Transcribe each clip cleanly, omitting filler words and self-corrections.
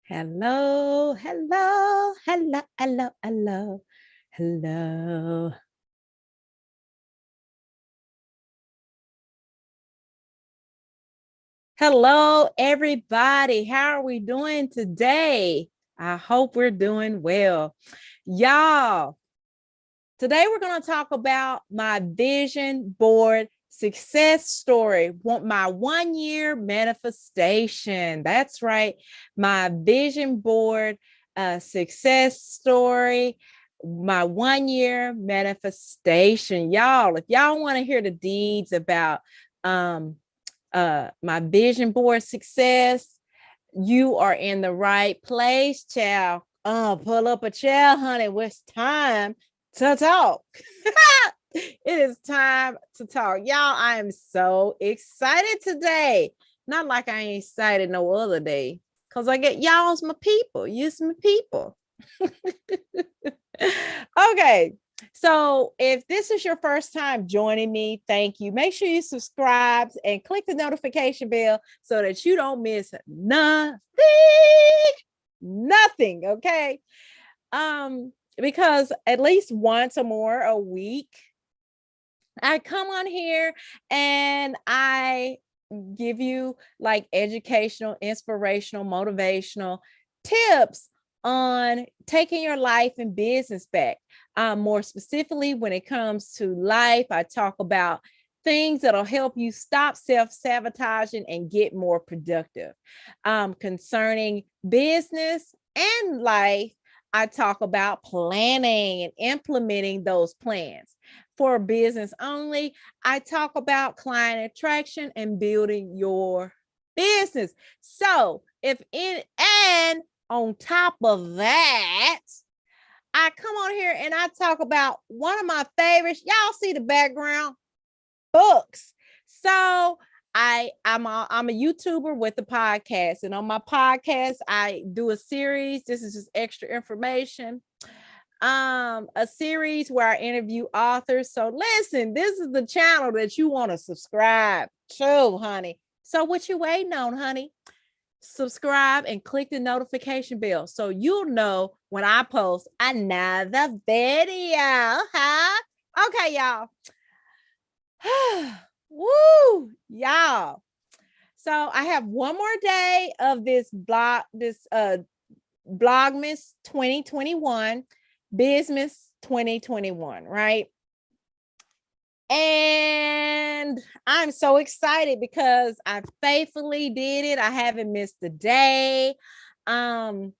Hello, hello, hello, hello, hello, hello. Hello, everybody. How are we doing today? I hope we're doing well. Y'all, today we're going to talk about my vision board success story, my 1 year manifestation. That's right, my vision board success story, my 1 year manifestation. Y'all, if y'all want to hear the deeds about my vision board success, you are in the right place, child. Pull up a chair, honey. It's time to talk. It is time to talk. Y'all, I am so excited today. Not like I ain't excited no other day. Because I get y'all's my people. You's my people. Okay. So if this is your first time joining me, thank you. Make sure you subscribe and click the notification bell so that you don't miss nothing. Nothing. Okay. Because at least once or more a week, I come on here and I give you like educational, inspirational, motivational tips on taking your life and business back. More specifically, when it comes to life, I talk about things that'll help you stop self-sabotaging and get more productive. Concerning business and life, I talk about planning and implementing those plans. For business only, I talk about client attraction and building your business. So, and on top of that, I come on here and I talk about one of my favorites. Y'all see the background? Books. So I'm a YouTuber with the podcast, and on my podcast, I do a series. This is just extra information. A series where I interview authors. So listen, this is the channel that you want to subscribe to, honey. So what you waiting on, honey? Subscribe and click the notification bell so you'll know when I post another video. Huh? Okay, y'all. Woo, y'all. So I have one more day of this Vlogmas 2021, Bizmas 2021, right? And I'm so excited because I faithfully did it. I haven't missed a day. And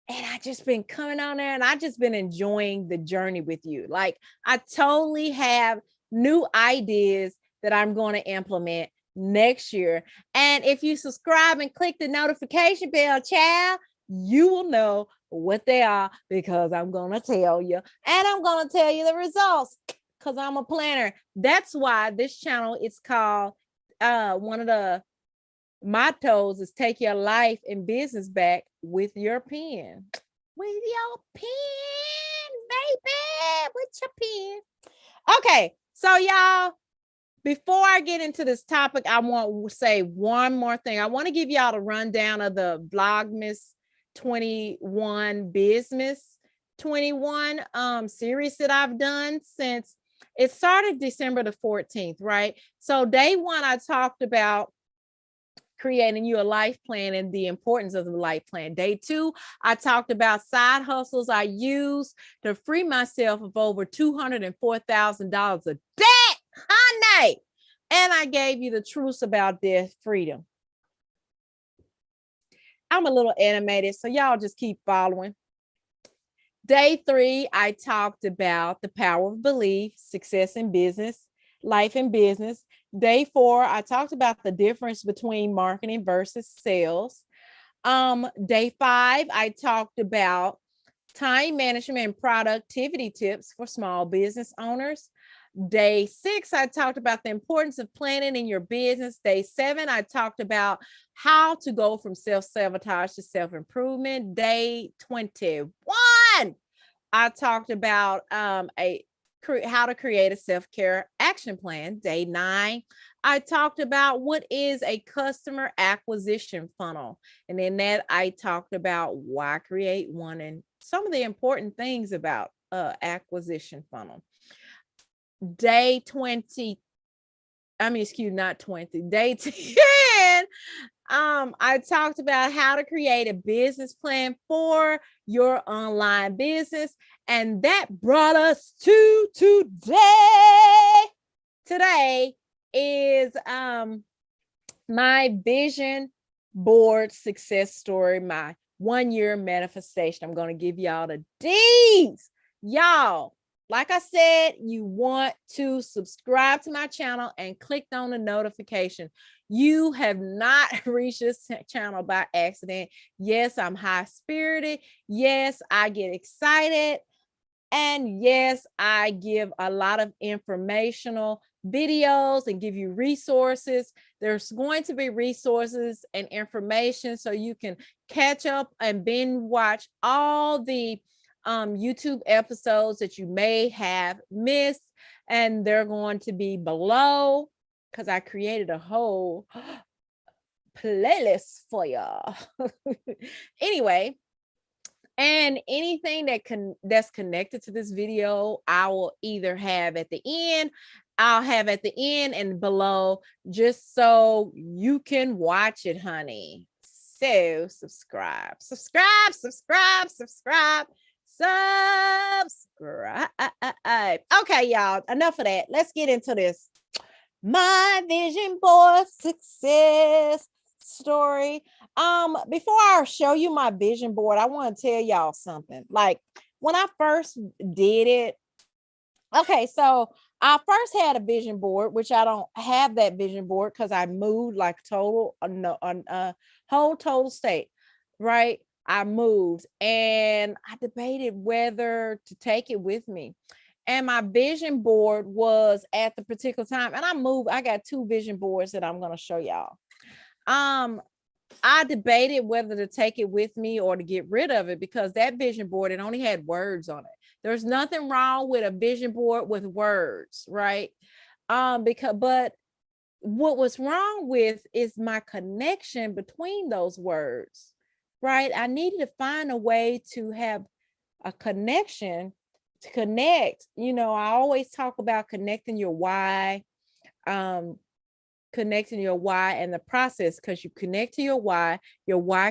I just been coming on there and I just been enjoying the journey with you. Like I totally have new ideas that I'm going to implement next year. And if you subscribe and click the notification bell, child, you will know what they are because I'm going to tell you. And I'm going to tell you the results because I'm a planner. That's why this channel is called one of the mottos is take your life and business back with your pen. With your pen, baby. With your pen. Okay, so y'all, before I get into this topic, I want to say one more thing. I want to give y'all the rundown of the Vlogmas 21 Bizmas 21 series that I've done since it started December the 14th, right? So day one, I talked about creating you a life plan and the importance of the life plan. Day two, I talked about side hustles I use to free myself of over $204,000 of debt, honey. And I gave you the truth about their freedom. I'm a little animated, so y'all just keep following. Day three, I talked about the power of belief, success in business, life and business. Day four, I talked about the difference between marketing versus sales. Day five, I talked about time management and productivity tips for small business owners. Day six, I talked about the importance of planning in your business. Day seven, I talked about how to go from self-sabotage to self-improvement. Day 21, I talked about how to create a self-care action plan. Day 9, I talked about what is a customer acquisition funnel. And in that, I talked about why create one and some of the important things about acquisition funnel. Day 20, not 20, day 10, I talked about how to create a business plan for your online business. And that brought us to today. Today is my vision board success story, my 1-year manifestation. I'm going to give y'all the D's. Y'all, like I said, you want to subscribe to my channel and click on the notification. You have not reached this channel by accident. Yes, I'm high spirited. Yes, I get excited. And yes, I give a lot of informational videos and give you resources. There's going to be resources and information so you can catch up and binge watch all the YouTube episodes that you may have missed. And they're going to be below because I created a whole playlist for y'all. Anyway, and anything that's connected to this video, I will either have at the end, and below, just so you can watch it, honey. So subscribe. Okay, y'all, enough of that. Let's get into this. My vision board success story. Before I show you my vision board, I want to tell y'all something. Like when I first did it, okay, so I first had a vision board, which I don't have that vision board because I moved like whole total state, right? I moved and I debated whether to take it with me. And my vision board was at the particular time, and I got 2 vision boards that I'm going to show y'all. I debated whether to take it with me or to get rid of it because that vision board, it only had words on it. There's nothing wrong with a vision board with words, right? But what was wrong with is my connection between those words, right? I needed to find a way to have a connection to connect. You know, I always talk about connecting your why, connecting your why and the process, because you connect to your why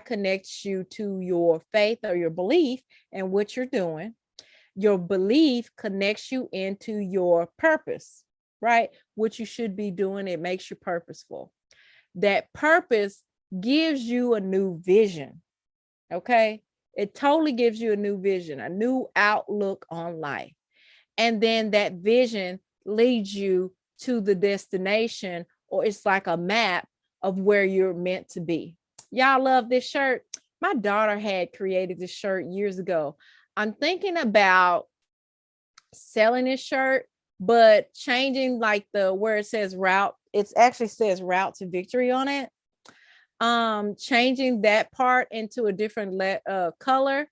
connects you to your faith or your belief in what you're doing. Your belief connects you into your purpose, right? What you should be doing, it makes you purposeful. That purpose gives you a new vision, okay? It totally gives you a new vision, a new outlook on life. And then that vision leads you to the destination, or it's like a map of where you're meant to be. Y'all love this shirt. My daughter had created this shirt years ago. I'm thinking about selling this shirt, but changing like where it says route, it actually says route to victory on it. Changing that part into a different color,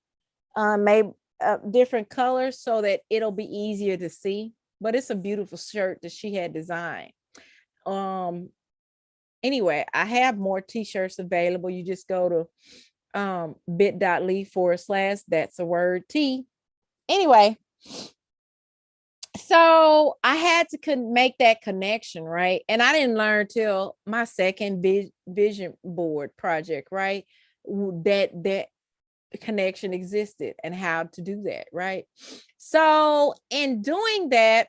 maybe a different color so that it'll be easier to see. But it's a beautiful shirt that she had designed. Anyway, I have more t-shirts available. You just go to bit.ly/ that's a word T. Anyway, so I had to make that connection, right? And I didn't learn till my second vision board project, right? That connection existed and how to do that, right? So in doing that,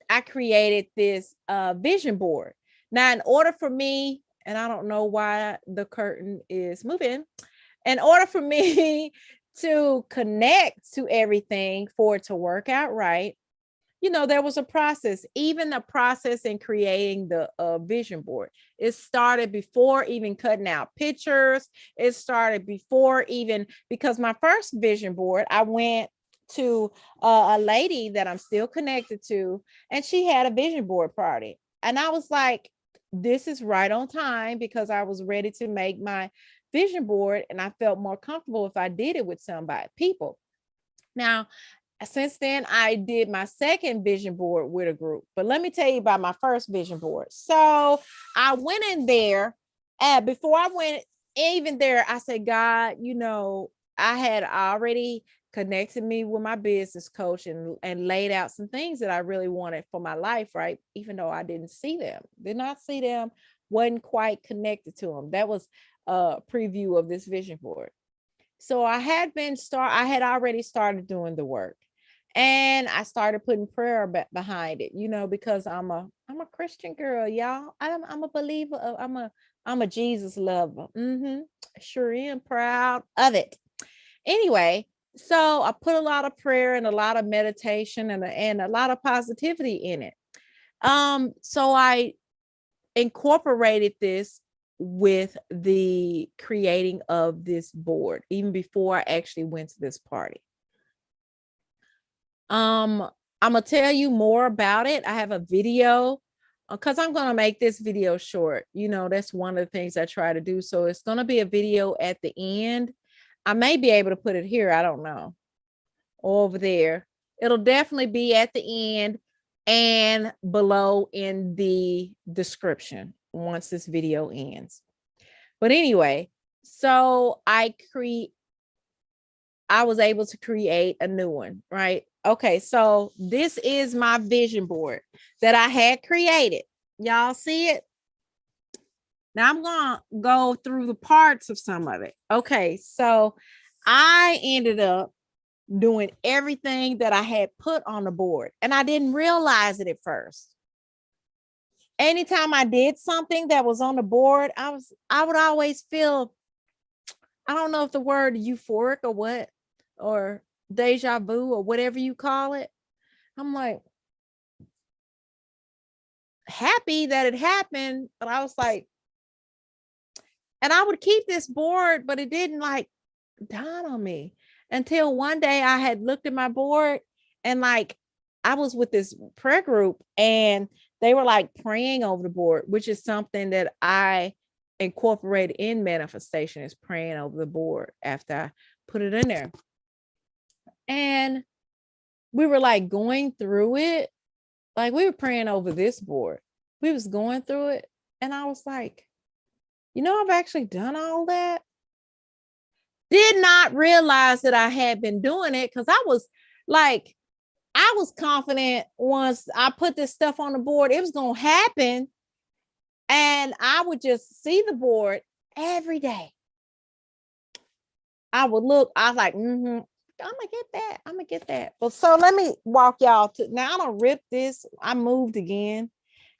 I created this vision board. Now, in order for me, and I don't know why the curtain is moving, in order for me to connect to everything for it to work out right, you know, there was a process. Even the process in creating the vision board, it started before even cutting out pictures. It started before even, because my first vision board, I went to a lady that I'm still connected to, and she had a vision board party. And I was like, this is right on time, because I was ready to make my vision board, and I felt more comfortable if I did it with people. Now, since then, I did my second vision board with a group. But let me tell you about my first vision board. So I went in there, and before I went even there, I said, God, I had already connected me with my business coach and laid out some things that I really wanted for my life, right? Even though I did not see them, wasn't quite connected to them. That was a preview of this vision board. So I had already started doing the work, and I started putting prayer behind it, because I'm a Christian girl, y'all. I'm a believer. I'm a Jesus lover. Sure am proud of it. Anyway, so I put a lot of prayer and a lot of meditation and a lot of positivity in it. So I incorporated this with the creating of this board even before I actually went to this party. I'm gonna tell you more about it. I have a video because I'm gonna make this video short. That's one of the things I try to do. So it's gonna be a video at the end. I may be able to put it here. I don't know. Over there. It'll definitely be at the end and below in the description once this video ends. But anyway, so I was able to create a new one, right? Okay, so this is my vision board that I had created. Y'all see it? Now I'm gonna go through the parts of some of it. Okay, so I ended up doing everything that I had put on the board, and I didn't realize it at first. Anytime I did something that was on the board, I would always feel, I don't know if the word euphoric or what, or deja vu or whatever you call it. I'm like happy that it happened, but I was like, and I would keep this board, but it didn't like dawn on me until one day I had looked at my board, and like I was with this prayer group and they were like praying over the board, which is something that I incorporated in manifestation, is praying over the board after I put it in there. And we were like going through it. Like we were praying over this board. We was going through it. And I was like, I've actually done all that. Did not realize that I had been doing it, because I was confident once I put this stuff on the board, it was going to happen. And I would just see the board every day. I would look, I was like, I'm going to get that. I'm going to get that. But so let me walk y'all to, now I don't rip this. I moved again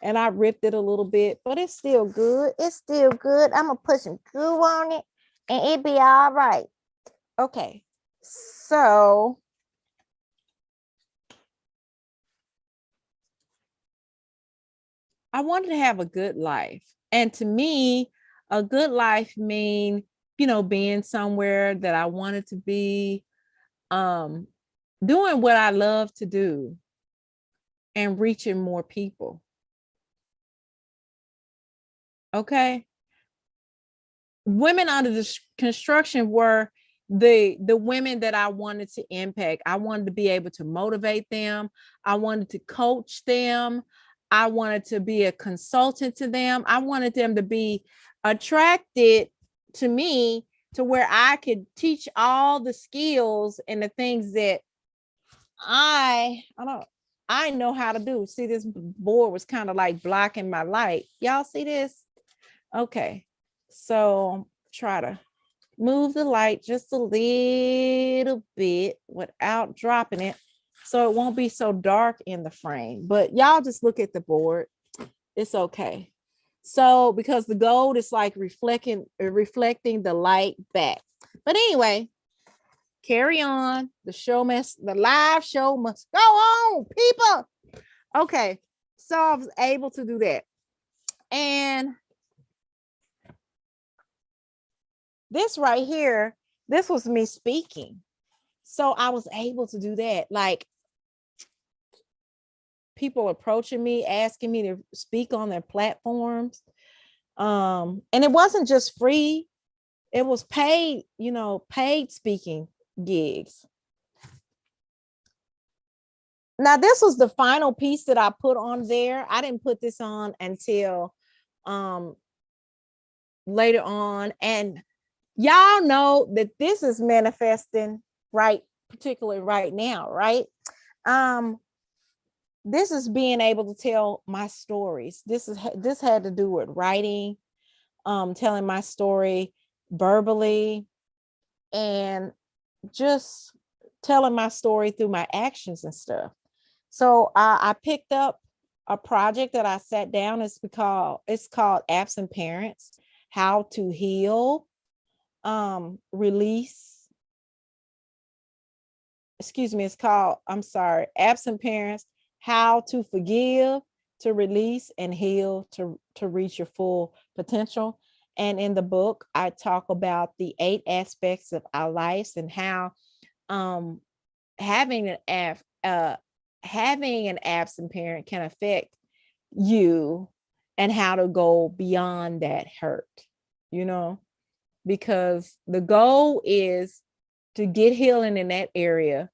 and I ripped it a little bit, but it's still good. It's still good. I'm going to put some glue on it and it'll be all right. Okay. So I wanted to have a good life. And to me, a good life mean, being somewhere that I wanted to be, doing what I love to do and reaching more people. Okay. Women under the construction were the women that I wanted to impact. I wanted to be able to motivate them. I wanted to coach them. I wanted to be a consultant to them. I wanted them to be attracted to me to where I could teach all the skills and the things that I know how to do. See, this board was kind of like blocking my light. Y'all see this? Okay. So try to move the light just a little bit without dropping it, so it won't be so dark in the frame. But y'all just look at the board. It's okay. So because the gold is like reflecting the light back. But anyway, carry on. The live show must go on, people. Okay. So I was able to do that. And this right here, this was me speaking. So I was able to do that. Like people approaching me, asking me to speak on their platforms. And it wasn't just free. It was paid, paid speaking gigs. Now, this was the final piece that I put on there. I didn't put this on until later on. And y'all know that this is manifesting right, particularly right now, right? This is being able to tell my stories. This had to do with writing, telling my story verbally, and just telling my story through my actions and stuff. So I picked up a project that I sat down. It's called Absent Parents: How to Heal, Release. Excuse me. It's called, I'm sorry, Absent Parents: How to Forgive, to Release, and Heal to reach your full potential. And in the book, I talk about the 8 aspects of our lives and how having an absent parent can affect you, and how to go beyond that hurt, because the goal is to get healing in that area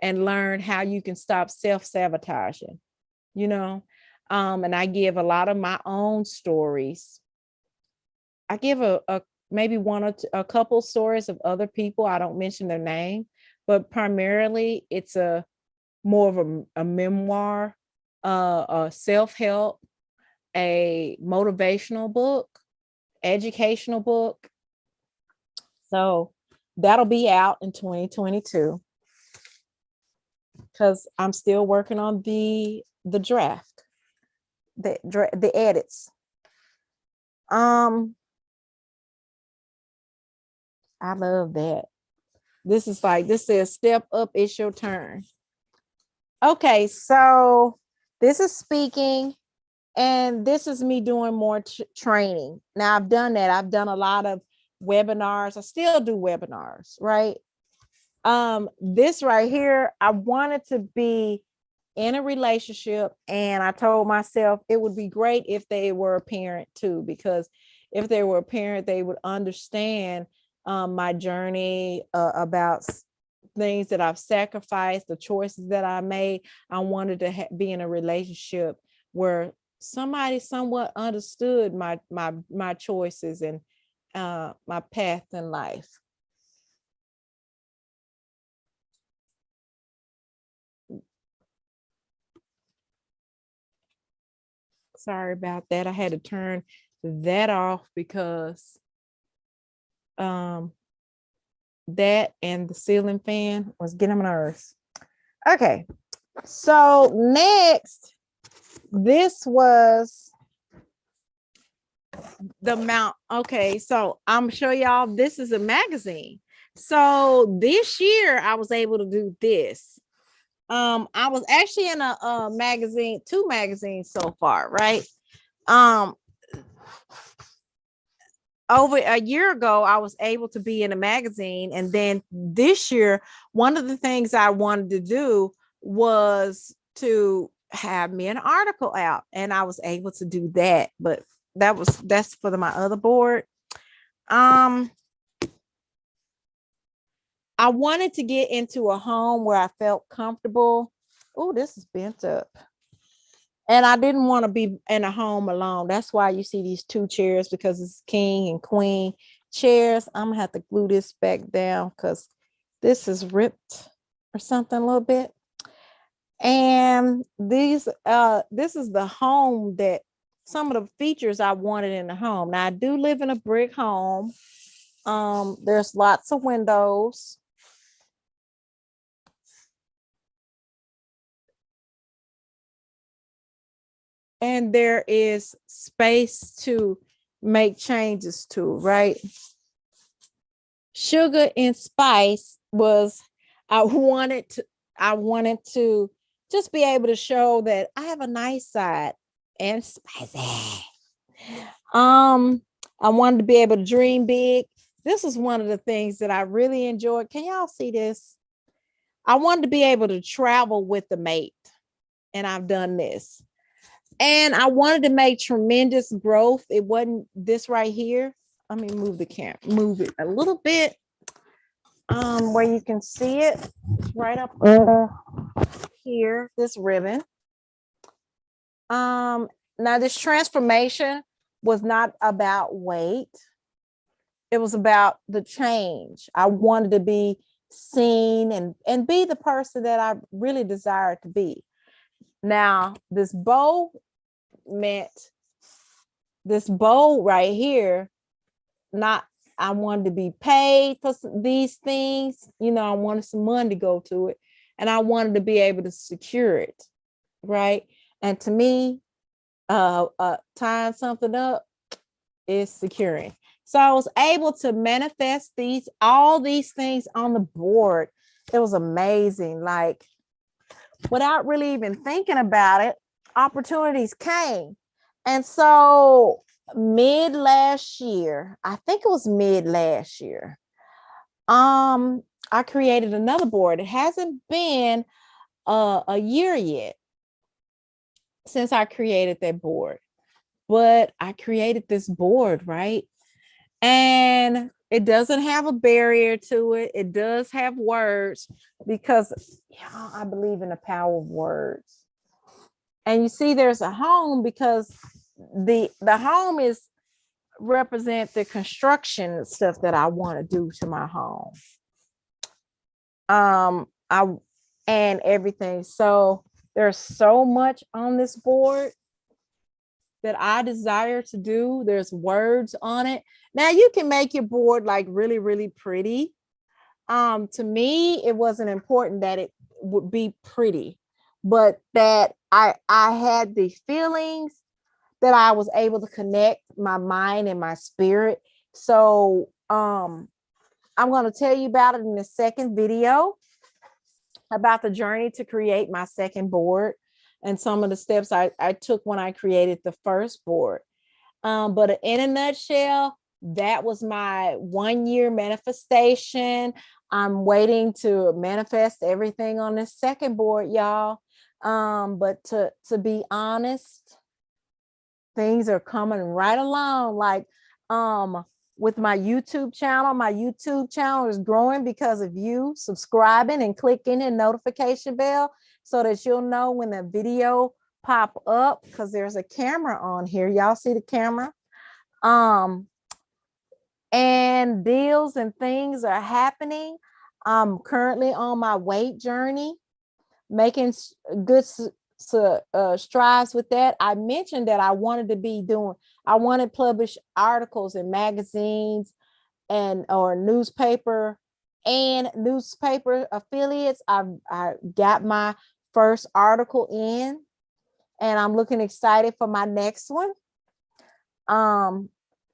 and learn how you can stop self-sabotaging, and I give a lot of my own stories. I give a maybe one or a couple stories of other people. I don't mention their name, but primarily it's more of a memoir, a self-help, a motivational book, educational book. So that'll be out in 2022 because I'm still working on the draft, the edits. I love that. This says step up, it's your turn. Okay, so this is speaking, and this is me doing more training. Now I've done that. I've done a lot of webinars. I still do webinars, right? This right here, I wanted to be in a relationship, and I told myself it would be great if they were a parent too, because if they were a parent, they would understand my journey, about things that I've sacrificed, the choices that I made. I wanted to be in a relationship where somebody somewhat understood my choices and my path in life. Sorry about that. I had to turn that off because that and the ceiling fan was getting on my nerves. Okay, so next, this was the mount. Okay, so I'm gonna show y'all, this is a magazine. So this year I was able to do this. I was actually in a magazine, 2 magazines so far, right? Over a year ago, I was able to be in a magazine. And then this year, one of the things I wanted to do was to have me an article out, and I was able to do that. But that's for my other board. I wanted to get into a home where I felt comfortable. Oh, this is bent up. And I didn't want to be in a home alone. That's why you see these 2 chairs, because it's king and queen chairs. I'm gonna have to glue this back down because this is ripped or something a little bit. And this is the home, that some of the features I wanted in the home. Now I do live in a brick home. There's lots of windows. And there is space to make changes to, right? Sugar and spice was, I wanted to just be able to show that I have a nice side, and spicy. I wanted to be able to dream big. This is one of the things that I really enjoyed. Can y'all see this? I wanted to be able to travel with the mate, and I've done this. And I wanted to make tremendous growth. It wasn't this right here. Let me move the camera, move it a little bit, where you can see it. It's right up there. here, this ribbon. Now this transformation was not about weight. It was about the change. I wanted to be seen and be the person that I really desired to be. Now, this bow right here, not I wanted to be paid for these things. You know, I wanted some money to go to it, and I wanted to be able to secure it, right? And to me, tying something up is securing. So I was able to manifest all these things on the board. It was amazing. Like, without really even thinking about it, opportunities came. And so mid last year, I think it was mid last year, I created another board. It hasn't been a year yet since I created that board, but I created this board, right? And it doesn't have a barrier to it. It does have words because I believe in the power of words. And you see there's a home because the home is represent the construction stuff that I want to do to my home. I and everything. So there's so much on this board that I desire to do. There's words on it. Now you can make your board like really, really pretty. To me, it wasn't important that it would be pretty, but that I had the feelings that I was able to connect my mind and my spirit. So I'm going to tell you about it in the second video about the journey to create my second board and some of the steps I took when I created the first board. But in a nutshell, that was my 1 year manifestation. I'm waiting to manifest everything on this second board, y'all. But to be honest, things are coming right along. Like with my YouTube channel is growing because of you subscribing and clicking the notification bell so that you'll know when the video pop up, because there's a camera on here. Y'all see the camera? And deals and things are happening. I'm currently on my weight journey, making good strides with that. I mentioned that I wanted to publish articles in magazines or newspaper affiliates. I got my first article in, and I'm looking excited for my next one.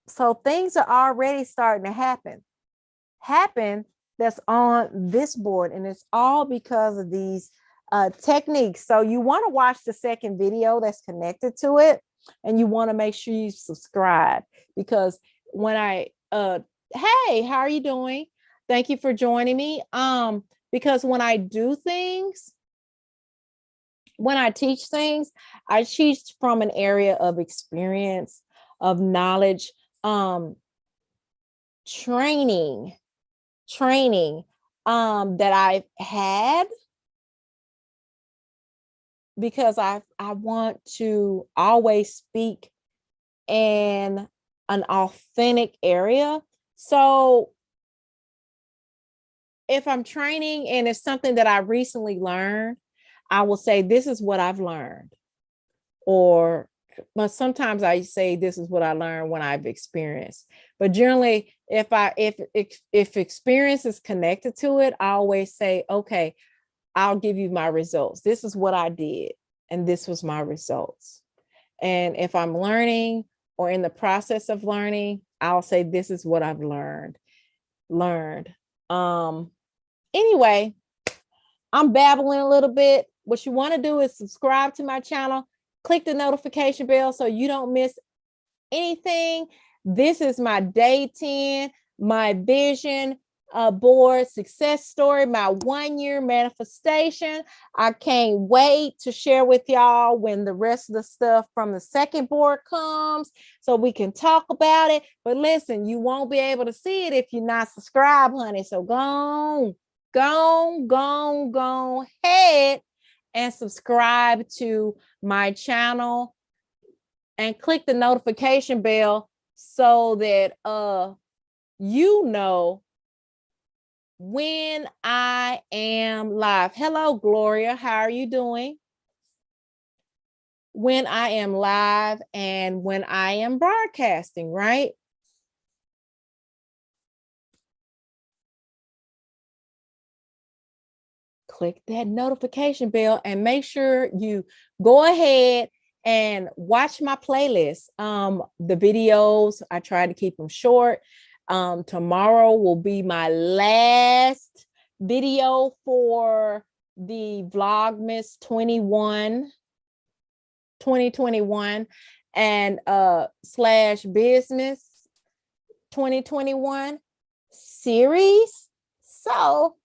So things are already starting to happen that's on this board, and it's all because of these techniques. So you want to watch the second video that's connected to it, and you want to make sure you subscribe, because when hey, how are you doing? Thank you for joining me. Because when I teach things, I teach from an area of experience, of knowledge, training that I've had, because I want to always speak in an authentic area. So if I'm training and it's something that I recently learned, I will say, this is what I've learned. But sometimes I say, this is what I learned when I've experienced. But generally, if experience is connected to it, I always say, okay, I'll give you my results. This is what I did, and this was my results. And if I'm learning or in the process of learning, I'll say, this is what I've learned. Anyway, I'm babbling a little bit. What you want to do is subscribe to my channel, click the notification bell so you don't miss anything. This is my day 10, my vision board success story, my 1 year manifestation. I can't wait to share with y'all when the rest of the stuff from the second board comes so we can talk about it. But listen, you won't be able to see it if you're not subscribed, honey. So go ahead and subscribe to my channel and click the notification bell so that you know when I am live. Hello, Gloria. How are you doing? When I am live and when I am broadcasting, right? Click that notification bell and make sure you go ahead and watch my playlist. The videos, I try to keep them short. Tomorrow will be my last video for the Vlogmas 2021 and slash Bizmas 2021 series. So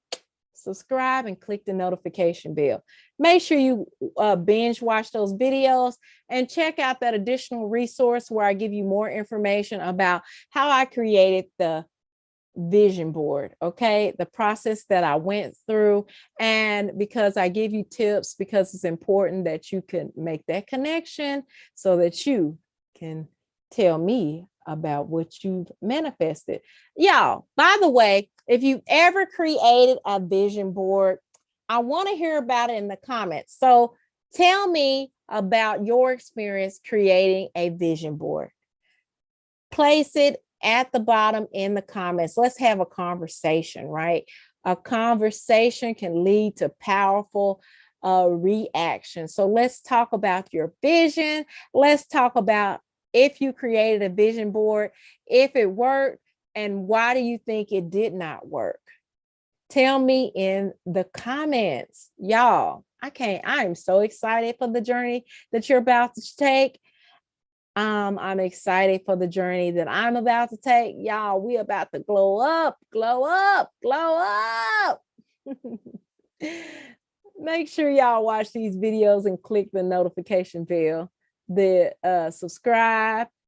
subscribe and click the notification bell. Make sure you binge watch those videos and check out that additional resource where I give you more information about how I created the vision board. Okay, the process that I went through, and because I give you tips, because it's important that you can make that connection so that you can tell me about what you've manifested. Y'all, by the way, if you ever created a vision board, I want to hear about it in the comments. So tell me about your experience creating a vision board. Place it at the bottom in the comments. Let's have a conversation, right? A conversation can lead to powerful reaction. So let's talk about your vision. Let's talk about if you created a vision board, if it worked, and why do you think it did not work? Tell me in the comments. Y'all, I'm so excited for the journey that you're about to take. I'm excited for the journey that I'm about to take. Y'all, we about to glow up, glow up, glow up. Make sure y'all watch these videos and click the notification bell, the subscribe